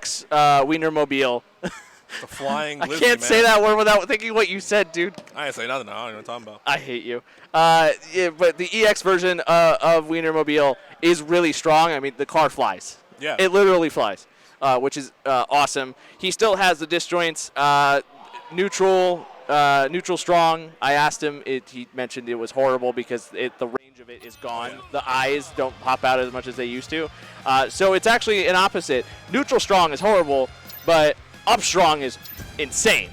EX Wienermobile. The flying I Lizzie, can't say that word without thinking what you said, dude. I didn't say nothing. I don't know what I'm talking about. I hate you. Yeah, but the EX version of Wienermobile is really strong. I mean, the car flies. Yeah. It literally flies, which is awesome. He still has the disjoints, neutral strong. I asked him. He mentioned it was horrible because the range of it is gone. Yeah. The eyes don't pop out as much as they used to. So it's actually an opposite. Neutral strong is horrible, but up strong is insane.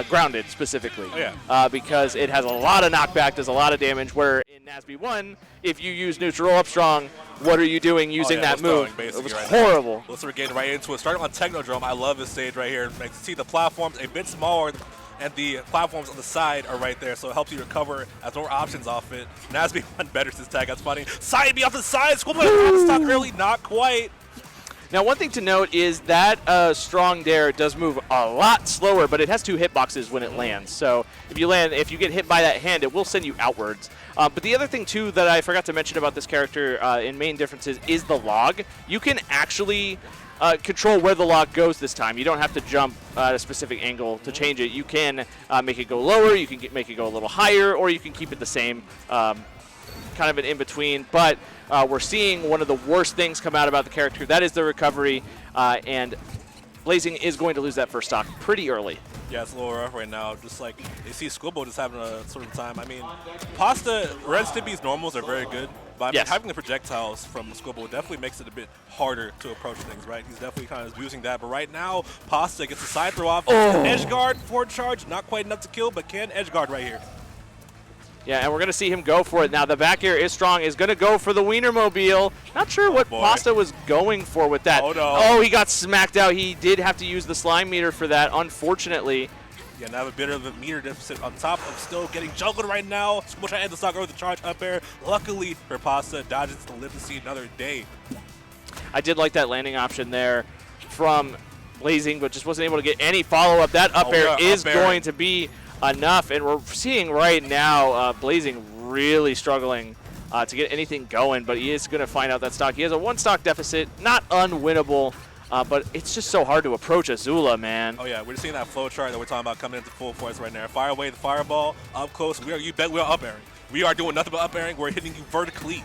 Grounded specifically. Oh, yeah. Because it has a lot of knockback, does a lot of damage, where in NASB 1, if you use neutral up strong, what are you doing using that move? It was horrible. Let's get right into it. Starting on Technodrome, I love this stage right here. You can see the platforms a bit smaller, and the platforms on the side are right there, so it helps you recover as more options off it. NASB 1 better since tag. That's funny. Side B off the side. Squible on the stock early, not quite. Now, one thing to note is that strong dare does move a lot slower, but it has 2 hitboxes when it lands. So if you get hit by that hand, it will send you outwards. But the other thing, too, that I forgot to mention about this character in main differences is the log. You can actually control where the log goes this time. You don't have to jump at a specific angle to change it. You can make it go lower, you can make it go a little higher, or you can keep it the same, kind of an in-between. But we're seeing one of the worst things come out about the character. That is the recovery, and Blazing is going to lose that first stock pretty early. Yeah, it's a little rough right now. Just like you see Squible just having a sort of time. I mean, Pasta, Red Stimpy's normals are very good, but I mean, having the projectiles from Squible definitely makes it a bit harder to approach things, right? He's definitely kind of using that, but right now, Pasta gets a side throw off. Edge guard, forward charge, not quite enough to kill, but can edge guard right here. Yeah, and we're going to see him go for it. Now, the back air is strong. Is going to go for the Wienermobile. Not sure what Pasta was going for with that. Oh, no. Oh, he got smacked out. He did have to use the slime meter for that, unfortunately. Yeah, now a bit of a meter deficit on top of still getting juggled right now. Squible trying to end the stock over the charge up air. Luckily for Pasta, dodges to live to see another day. I did like that landing option there from Blazing, but just wasn't able to get any follow-up. That up air is going to be enough, and we're seeing right now Blazing really struggling to get anything going, but he is going to find out that stock. He has a 1 stock deficit, not unwinnable, but it's just so hard to approach Azula, man. Oh yeah, we're just seeing that flow chart that we're talking about coming into full force right now. Fire away the fireball, up close, you bet we are up airing. We are doing nothing but up airing, we're hitting you vertically.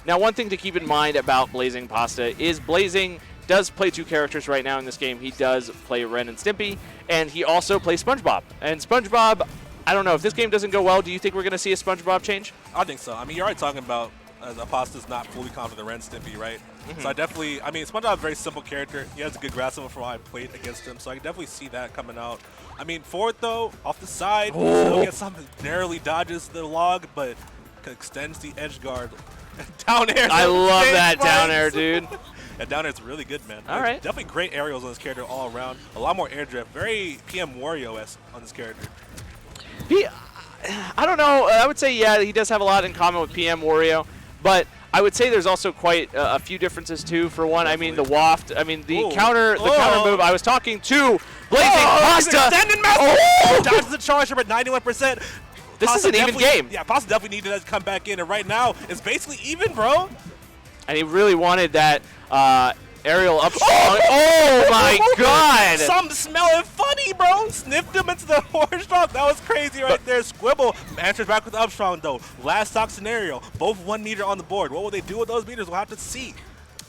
Now, one thing to keep in mind about BlazingPasta is Blazing does play 2 characters right now in this game. He does play Ren and Stimpy, and he also plays SpongeBob. And SpongeBob, I don't know, if this game doesn't go well, do you think we're going to see a SpongeBob change? I think so. I mean, you're already talking about the Pasta's not fully confident Ren Stimpy, right? So I definitely, I mean, SpongeBob's a very simple character. He has a good grasp of him from how I played against him, so I can definitely see that coming out. I mean, forward though, off the side, still gets something, narrowly dodges the log, but extends the edge guard. Down air. I love that down air, dude. Yeah, down air's really good, man. All right. Definitely great aerials on this character all around. A lot more air drift. Very PM Wario-esque on this character. I don't know. I would say, yeah, he does have a lot in common with PM Wario, but I would say there's also quite a few differences, too. For one, I mean, the waft. I mean, the counter move. I was talking to BlazingPasta. Dodges the charge at 91%. This is an even game. Yeah, Pasta definitely needed to come back in, and right now it's basically even, bro. And he really wanted that aerial up. Oh my God! Some smelling funny, bro. Sniffed him into the horse stock. That was crazy right there. Squible answers back with up strong, though. Last stock scenario. Both 1 meter on the board. What will they do with those meters? We'll have to see.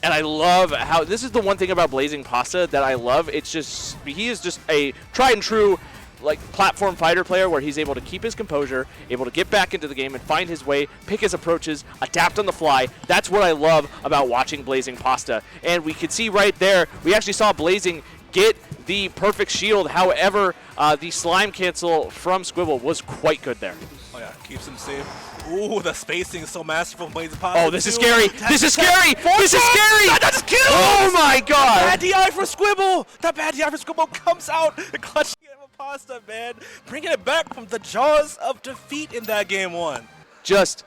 And I love how this is the one thing about BlazingPasta that I love. It's just he is just a tried and true like platform fighter player where he's able to keep his composure, able to get back into the game and find his way, pick his approaches, adapt on the fly. That's what I love about watching BlazingPasta. And we could see right there, we actually saw Blazing get the perfect shield. However, the slime cancel from Squible was quite good there. Oh yeah, keeps him safe. Ooh, the spacing is so masterful. BlazingPasta. Oh, this is scary. This is scary. This is scary. That just kills. Oh my God. Bad DI for Squible. That bad DI for Squible comes out and clutching Pasta, man, bringing it back from the jaws of defeat in that game 1. Just,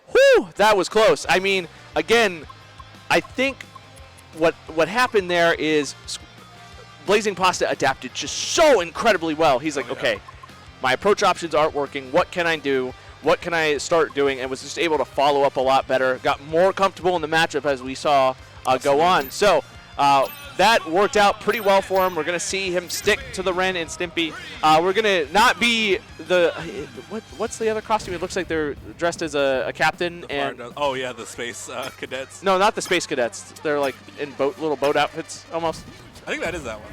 whew, that was close. I mean, again, I think what happened there is BlazingPasta adapted just so incredibly well. He's like, okay, my approach options aren't working. What can I do? What can I start doing? And was just able to follow up a lot better. Got more comfortable in the matchup as we saw go on. So that worked out pretty well for him. We're going to see him stick to the Ren and Stimpy. We're going to not be the what's the other costume? It looks like they're dressed as a captain and oh yeah, the space cadets. No, not the space cadets. They're like in little boat outfits almost. I think that is that one.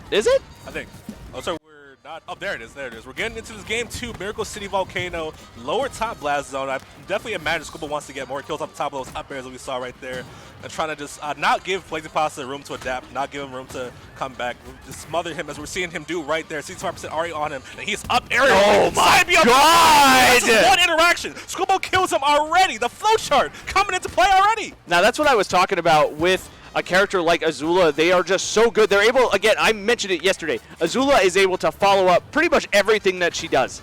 Is it? I think. Oh, sorry, we're not. Oh, there it is. There it is. We're getting into this game 2, Miracle City Volcano, lower top blast zone. I definitely imagine Squible wants to get more kills off the top of those up airs that we saw right there, and trying to just not give BlazingPasta room to adapt, not give him room to come back. Just smother him as we're seeing him do right there. 65% already on him, and he's up aerial. Oh my God! That's one interaction. Squible kills him already. The flowchart coming into play already. Now that's what I was talking about with a character like Azula. They are just so good. They're able, again, I mentioned it yesterday, Azula is able to follow up pretty much everything that she does.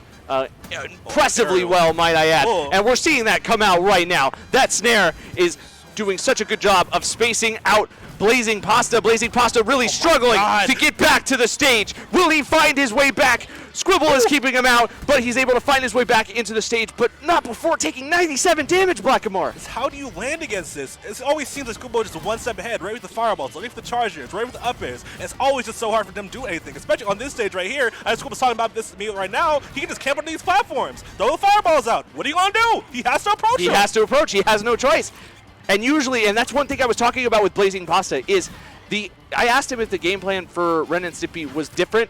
Impressively well, might I add. And we're seeing that come out right now. That snare is doing such a good job of spacing out BlazingPasta. BlazingPasta really struggling to get back to the stage. Will he find his way back? Squible is keeping him out, but he's able to find his way back into the stage, but not before taking 97 damage, Blackamore. How do you land against this? It always seems like Squible is just one step ahead, right with the fireballs, right with the chargers, right with the up airs. And it's always just so hard for them to do anything, especially on this stage right here. As Squible's talking about this to me right now, he can just camp on these platforms, throw the fireballs out. What are you going to do? He has to approach He has to approach. He has no choice. And usually, and that's one thing I was talking about with BlazingPasta, is I asked him if the game plan for Ren and Stimpy was different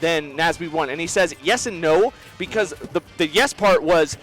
than NASB 1, and he says yes and no, because the yes part was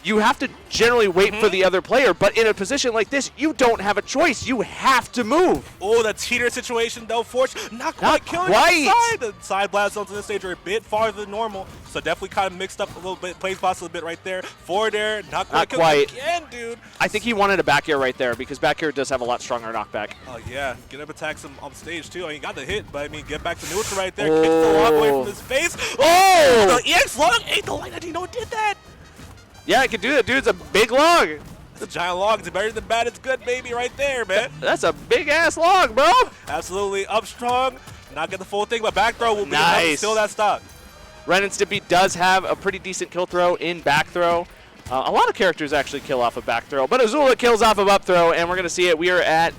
you have to generally wait for the other player, but in a position like this, you don't have a choice. You have to move. Oh, the teeter situation, though, fortunately, not quite killing the side. The side blast zones on this stage are a bit farther than normal, so definitely kind of mixed up a little bit. BlazingPasta a little bit right there. Forward air, not quite. Again, dude. I think he wanted a back air right there, because back air does have a lot stronger knockback. Oh, yeah. Get up attacks him on the stage, too. I mean, he got the hit, but I mean, get back to neutral right there. Kicks the lock away from his face. Oh! The EX log ate the line. I didn't know it did that. Yeah, I can do that, dude. It's a big log. It's a giant log. It's better than bad. It's good, baby, right there, man. That's a big-ass log, bro. Absolutely. Up strong. Not get the full thing, but back throw will be enough to steal that stock. Ren and Stimpy does have a pretty decent kill throw in back throw. A lot of characters actually kill off of back throw, but Azula kills off of up throw, and we're going to see it. We are at,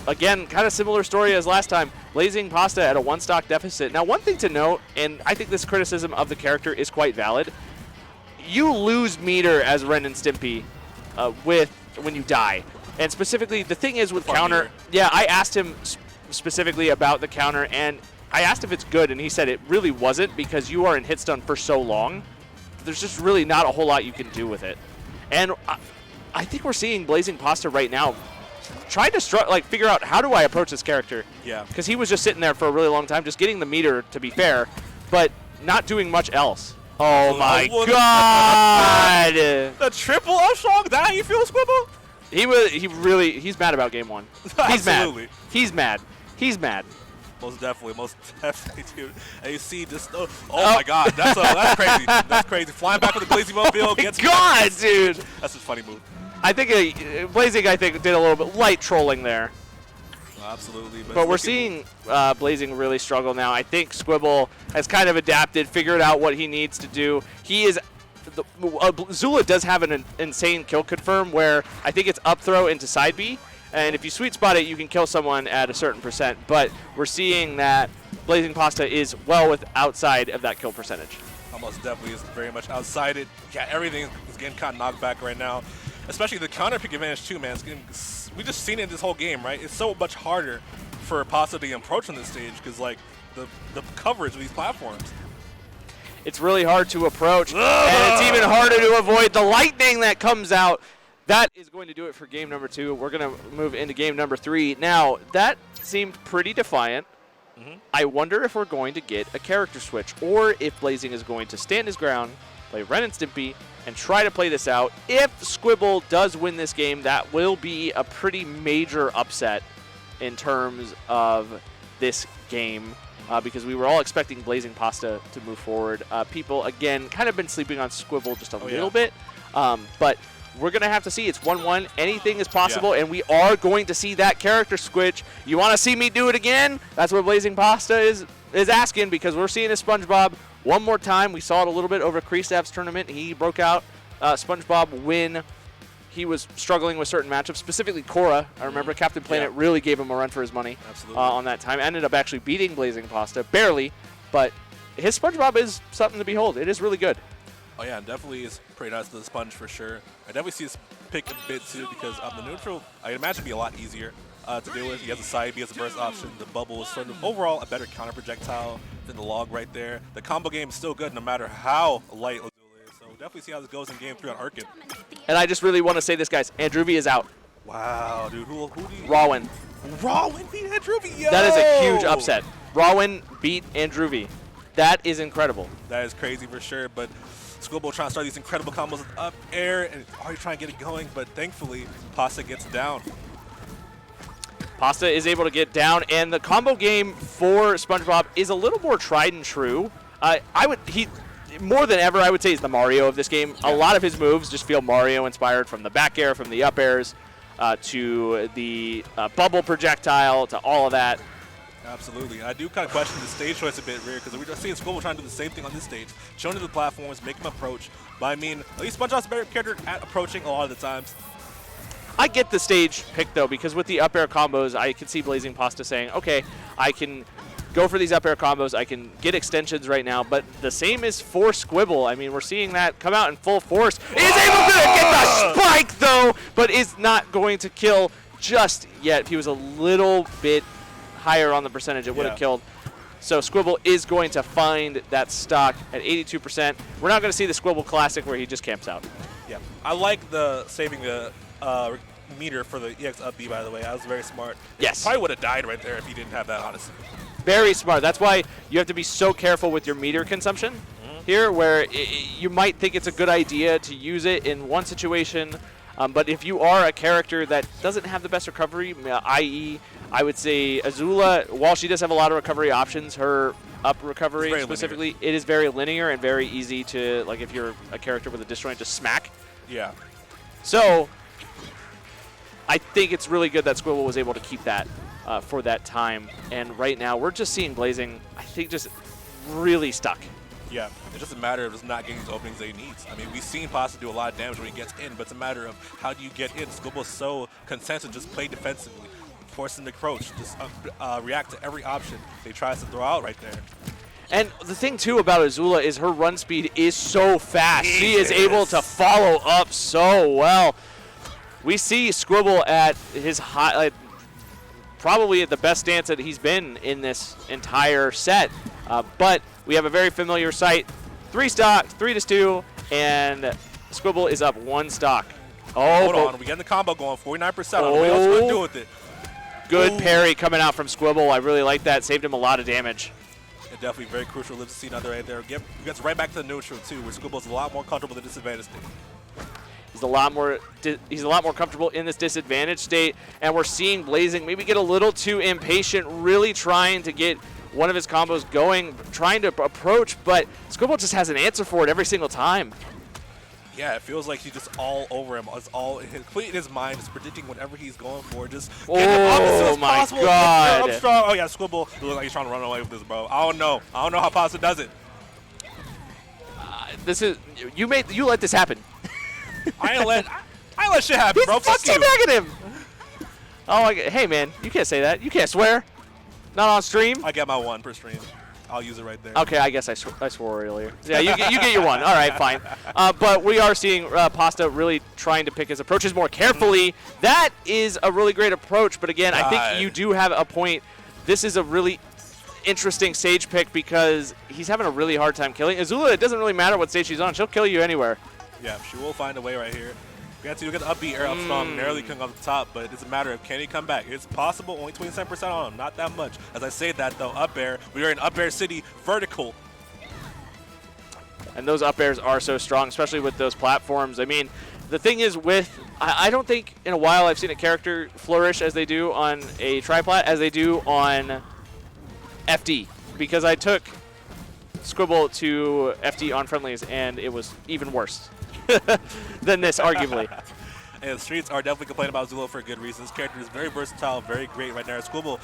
again, kind of similar story as last time. BlazingPasta at a one-stock deficit. Now, one thing to note, and I think this criticism of the character is quite valid, you lose meter as Ren and Stimpy when you die. And specifically, the thing is with counter, yeah, I asked him specifically about the counter, and I asked if it's good, and he said it really wasn't, because you are in hit stun for so long. There's just really not a whole lot you can do with it. And I think we're seeing BlazingPasta right now trying to figure out, how do I approach this character? Yeah. Because he was just sitting there for a really long time, just getting the meter, to be fair, but not doing much else. Oh my God! The triple up strong. That how you feel, Squible? He's mad about game 1. Absolutely. He's mad. He's mad. Most definitely, dude. And you see this. Oh my God, that's crazy. That's crazy. Flying back with the Blazing Mobile. God, dude. That's a funny move. I think Blazing, did a little bit light trolling there. Absolutely. But we're seeing Blazing really struggle now. I think Squible has kind of adapted, figured out what he needs to do. He is Zula does have an insane kill confirm where I think it's up throw into side B, and if you sweet spot it, you can kill someone at a certain percent. But we're seeing that BlazingPasta is well outside of that kill percentage. Almost definitely is very much outside it. Yeah, everything is getting kind of knocked back right now. Especially the counter pick advantage too, man. We just seen it this whole game, right? It's so much harder for Pasta to approach on this stage because like the coverage of these platforms. It's really hard to approach, and it's even harder to avoid the lightning that comes out. That is going to do it for game number 2. We're going to move into game number 3. Now, that seemed pretty defiant. I wonder if we're going to get a character switch, or if Blazing is going to stand his ground, play Ren and Stimpy, and try to play this out. If Squible does win this game, that will be a pretty major upset in terms of this game, because we were all expecting BlazingPasta to move forward. People, again, kind of been sleeping on Squible just a little bit, but we're going to have to see. It's 1-1. Anything is possible, and we are going to see that character switch. You want to see me do it again? That's what BlazingPasta is asking, because we're seeing a SpongeBob one more time. We saw it a little bit over Kreestav's tournament. He broke out SpongeBob win he was struggling with certain matchups, specifically Korra. I remember Captain Planet really gave him a run for his money on that time. Ended up actually beating BlazingPasta, barely, but his SpongeBob is something to behold. It is really good. Oh yeah, and definitely is pretty nice to the sponge for sure. I definitely see this pick a bit too because on the neutral, I imagine it'd be a lot easier to deal with. He has a side, he has a burst option. The bubble is sort of overall a better counter projectile than the log right there. The combo game is still good no matter how light Azula is. So definitely see how this goes in game 3 on Arkin. And I just really want to say this, guys. Andruvi is out. Wow, dude. Who do you... Rawin. Rawin beat Andruvi, yo! That is a huge upset. Rawin beat Andruvi. That is incredible. That is crazy for sure, but Squible trying to start these incredible combos with up air and already trying to get it going, but thankfully, Pasta gets down. Pasta is able to get down, and the combo game for SpongeBob is a little more tried and true. More than ever, I would say, is the Mario of this game. Yeah. A lot of his moves just feel Mario-inspired, from the back air, from the up airs, to the bubble projectile, to all of that. Absolutely. I do kind of question the stage choice a bit, Rear, because we're just seeing Squible trying to do the same thing on this stage, showing to the platforms, make him approach. But I mean, at least SpongeBob's a better character at approaching a lot of the times. I get the stage pick, though, because with the up air combos, I can see BlazingPasta saying, okay, I can go for these up air combos, I can get extensions right now, but the same is for Squible. I mean, we're seeing that come out in full force. Is able to get the spike, though, but is not going to kill just yet. If he was a little bit higher on the percentage, it would have killed. So Squible is going to find that stock at 82%. We're not going to see the Squible Classic where he just camps out. Yeah, I like the saving the meter for the EX up B, by the way. That was very smart. Yes. Probably would have died right there if he didn't have that, honestly. Very smart. That's why you have to be so careful with your meter consumption here, where you might think it's a good idea to use it in one situation, but if you are a character that doesn't have the best recovery, i.e., I would say Azula, while she does have a lot of recovery options, her up recovery specifically, it is very linear and very easy to, like, if you're a character with a disjoint, just smack. Yeah. So I think it's really good that Squible was able to keep that for that time. And right now, we're just seeing Blazing, I think, just really stuck. Yeah, it's just a matter of just not getting these openings that he needs. I mean, we've seen Pasta do a lot of damage when he gets in, but it's a matter of how do you get in. Squible's so content to just play defensively, force him to crouch, just react to every option he tries to throw out right there. And the thing, too, about Azula is her run speed is so fast. She is able to follow up so well. We see Squible at his high, probably at the best stance that he's been in this entire set. But we have a very familiar sight. 3 stock, 3 to 2, and Squible is up 1 stock. Oh, hold on. We getting the combo going, 49%. I don't know what else we're going to do with it. Good parry coming out from Squible. I really like that. Saved him a lot of damage. It definitely very crucial. Lives to see another right there. Gets right back to the neutral, too, where Squibble's a lot more comfortable in the disadvantage state. He's a lot more comfortable in this disadvantage state, and we're seeing Blazing maybe get a little too impatient, really trying to get one of his combos going, trying to approach, but Squible just has an answer for it every single time. Yeah, it feels like he's just all over him. It's all complete in his mind, just predicting whatever he's going for. Just get him up as soon as possible. God! Up strong. Oh yeah, Squible looks like he's trying to run away with this, bro. I don't know how Pasta does it. This is you let this happen. I ain't let shit happen, bro. Fuck you. He's him. Oh, hey man, you can't say that. You can't swear. Not on stream. I get my 1 per stream. I'll use it right there. Okay, I guess I swore earlier. Yeah, you get your 1. All right, fine. But we are seeing Pasta really trying to pick his approaches more carefully. That is a really great approach. But again, I think you do have a point. This is a really interesting stage pick because he's having a really hard time killing. Azula, it doesn't really matter what stage she's on. She'll kill you anywhere. Yeah, she will find a way right here. Granted, you'll get the upbeat air up strong, narrowly coming off the top, but it's a matter of can he come back. It's possible, only 27% on him, not that much. As I say that, though, up air, we are in up air city, vertical. And those up airs are so strong, especially with those platforms. I mean, the thing is I don't think in a while I've seen a character flourish as they do on a triplat, as they do on FD, because I took Squible to FD on friendlies, and it was even worse than this, arguably. And the streets are definitely complaining about Azula for good reasons. This character is very versatile, very great right now. Squible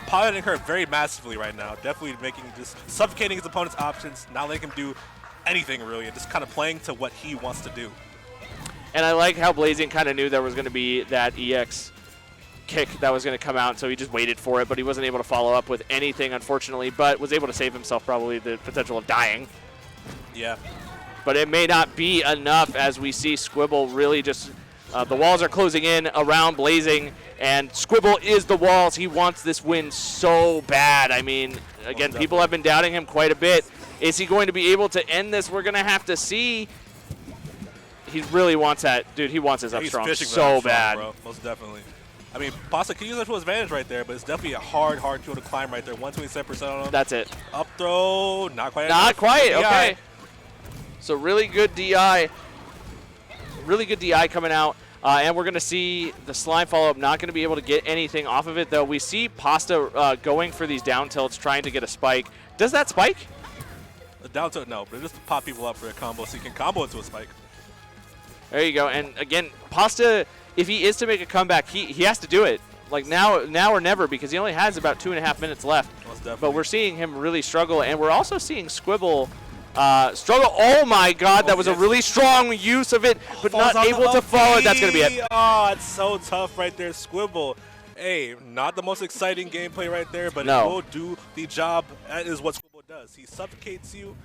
piloting her very massively right now, definitely just suffocating his opponent's options, not letting him do anything really, and just kind of playing to what he wants to do. And I like how Blazing kind of knew there was going to be that EX kick that was going to come out, so he just waited for it, but he wasn't able to follow up with anything, unfortunately, but was able to save himself probably the potential of dying. Yeah. But it may not be enough as we see Squible really just, the walls are closing in around Blazing, and Squible is the walls. He wants this win so bad. I mean, again, people have been doubting him quite a bit. Is he going to be able to end this? We're going to have to see. He really wants that. Dude, he wants his up strong so bad. Bro. Most definitely. I mean, Pasta can use that to his advantage right there, but it's definitely a hard hill to climb right there. 127% on him. That's it. Up throw, not quite. Not quite, okay. So really good DI. Really good DI coming out. And we're going to see the slime follow-up not going to be able to get anything off of it, though. We see Pasta going for these down tilts, trying to get a spike. Does that spike? The down tilt, no, but just to pop people up for a combo so you can combo into a spike. There you go. And again, Pasta, if he is to make a comeback, he has to do it. Like now or never, because he only has about 2.5 minutes left. But we're seeing him really struggle, and we're also seeing Squible struggle. Oh my God, that was a really strong use of it, but not able to follow it. That's going to be it. Oh, it's so tough right there, Squible. Hey, not the most exciting gameplay right there, but it will do the job. That is what Squible does. He suffocates you